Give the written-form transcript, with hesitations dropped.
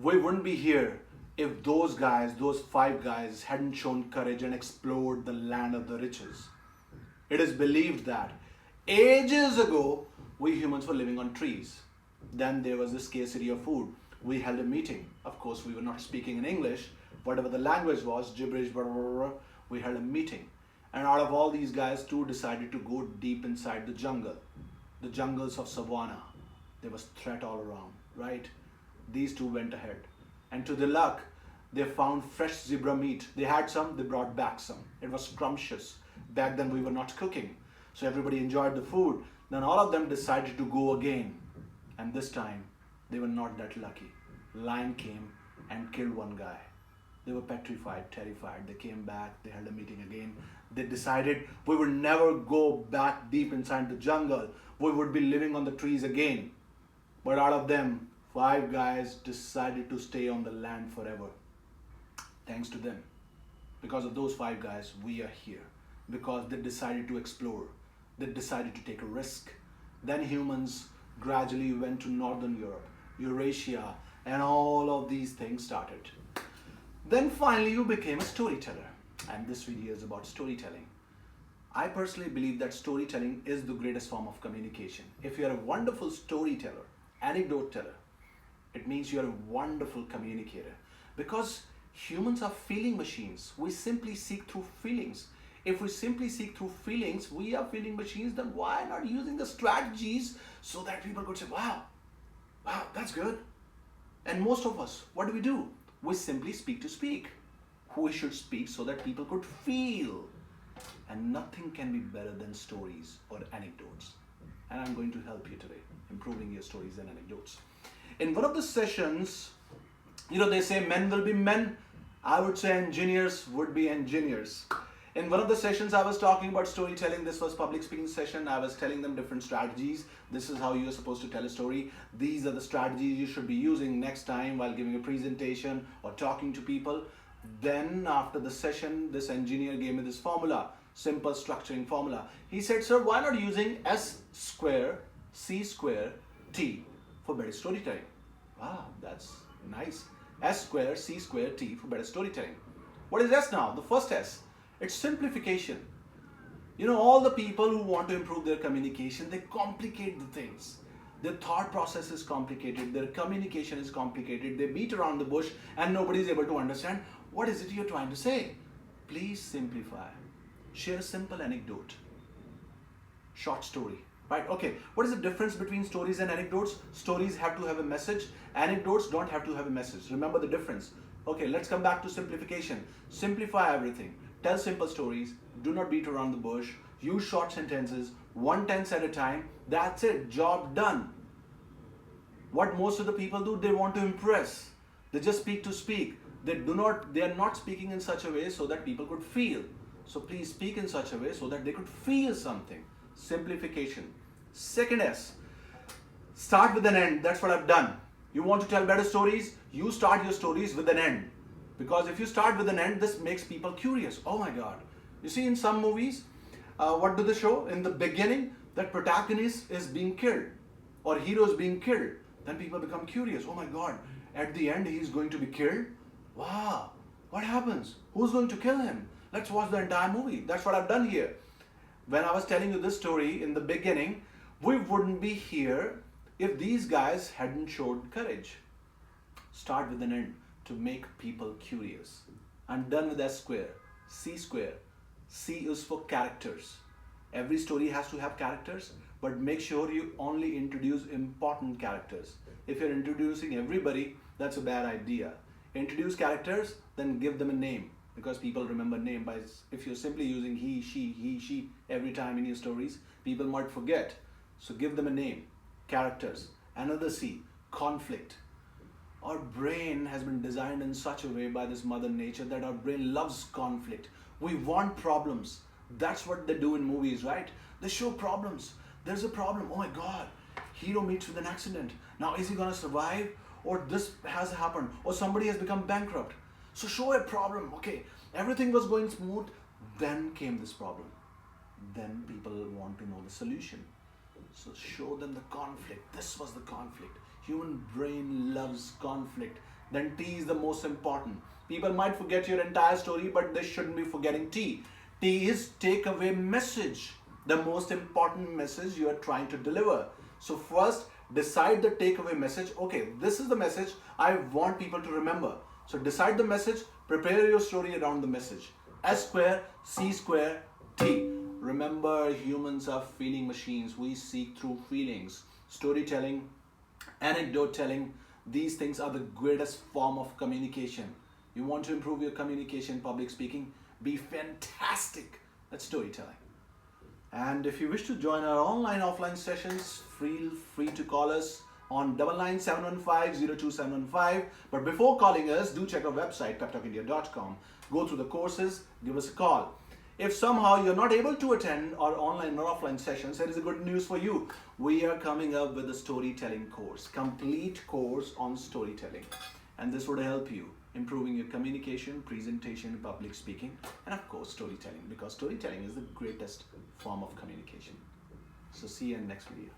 We wouldn't be here if those guys, those five guys, hadn't shown courage and explored the land of the riches. It is believed that ages ago we humans were living on trees. Then there was the scarcity of food. We held a meeting. Of course, we were not speaking in English, whatever the language was, gibberish, blah, blah, blah, blah. We held a meeting. And out of all these guys, two decided to go deep inside the jungles of Savannah. There was threat all around, right? These two went ahead. And to their luck, they found fresh zebra meat. They had some, they brought back some. It was scrumptious. Back then we were not cooking. So everybody enjoyed the food. Then all of them decided to go again. And this time, they were not that lucky. Lion came and killed one guy. They were petrified, terrified. They came back, they held a meeting again. They decided we would never go back deep inside the jungle. We would be living on the trees again. But out of them, five guys decided to stay on the land forever. Thanks to them. Because of those five guys, we are here. Because they decided to explore. They decided to take a risk. Then humans gradually went to Northern Europe, Eurasia, and all of these things started. Then finally you became a storyteller. And this video is about storytelling. I personally believe that storytelling is the greatest form of communication. If you are a wonderful storyteller, anecdote teller, it means you are a wonderful communicator. Because humans are feeling machines. We simply seek through feelings. If we simply seek through feelings, we are feeling machines, then why not using the strategies so that people could say, wow, that's good. And most of us, what do? We simply speak to speak. We should speak so that people could feel. And nothing can be better than stories or anecdotes. And I'm going to help you today, improving your stories and anecdotes. In one of the sessions, they say men will be men. I would say engineers would be engineers. In one of the sessions, I was talking about storytelling. This was public speaking session. I was telling them different strategies. This is how you're supposed to tell a story. These are the strategies you should be using next time while giving a presentation or talking to people. Then after the session, this engineer gave me this formula, simple structuring formula. He said, sir, why not using S square, C square, T for better storytelling? Wow, that's nice. S square, C square, T for better storytelling. What is S now? The first S. It's simplification. All the people who want to improve their communication, they complicate the things. Their thought process is complicated. Their communication is complicated. They beat around the bush and nobody is able to understand what is it you're trying to say. Please simplify. Share a simple anecdote. Short story. Right? Okay. What is the difference between stories and anecdotes? Stories have to have a message. Anecdotes don't have to have a message. Remember the difference. Okay, let's come back to simplification. Simplify everything. Tell simple stories. Do not beat around the bush. Use short sentences. 1/10 at a time. That's it. Job done. What most of the people do, they want to impress. They just speak to speak. They are not speaking in such a way so that people could feel. So please speak in such a way so that they could feel something. Simplification. Second S. Start with an end. That's what I've done. You want to tell better stories? You start your stories with an end. Because if you start with an end, this makes people curious. Oh my God. You see, in some movies, what do they show? In the beginning, that protagonist is being killed or hero is being killed. Then people become curious. Oh my God. At the end, he's going to be killed? Wow. What happens? Who's going to kill him? Let's watch the entire movie. That's what I've done here. When I was telling you this story in the beginning, we wouldn't be here if these guys hadn't showed courage. Start with an end to make people curious. I'm done with S square, C square. C is for characters. Every story has to have characters, but make sure you only introduce important characters. If you're introducing everybody, that's a bad idea. Introduce characters, then give them a name, because people remember name. If you're simply using he, she every time in your stories, people might forget. So give them a name, characters. Another C, conflict. Our brain has been designed in such a way by this mother nature that our brain loves conflict. We want problems. That's what they do in movies, right? They show problems. There's a problem. Oh my God. Hero meets with an accident. Now is he gonna survive? Or this has happened? Or somebody has become bankrupt. So show a problem. Okay. Everything was going smooth. Then came this problem. Then people want to know the solution. So show them the conflict. This was the conflict. Human brain loves conflict. then T is the most important. People might forget your entire story, but they shouldn't be forgetting T. T is takeaway message, the most important message you are trying to deliver. So first, decide the takeaway message. Okay, this is the message I want people to remember. So decide the message, prepare your story around the message. S square, C square, T. Remember, humans are feeling machines. We seek through feelings. Storytelling, anecdote telling, these things are the greatest form of communication. You want to improve your communication, public speaking, be fantastic at storytelling. And if you wish to join our online offline sessions, feel free to call us on 99715 But before calling us, do check our website peptalkindia.com. Go through the courses, give us a call. If somehow you're not able to attend our online or offline sessions, there is a good news for you. We are coming up with a storytelling course, complete course on storytelling. And this would help you improving your communication, presentation, public speaking, and of course storytelling, because storytelling is the greatest form of communication. So see you in the next video.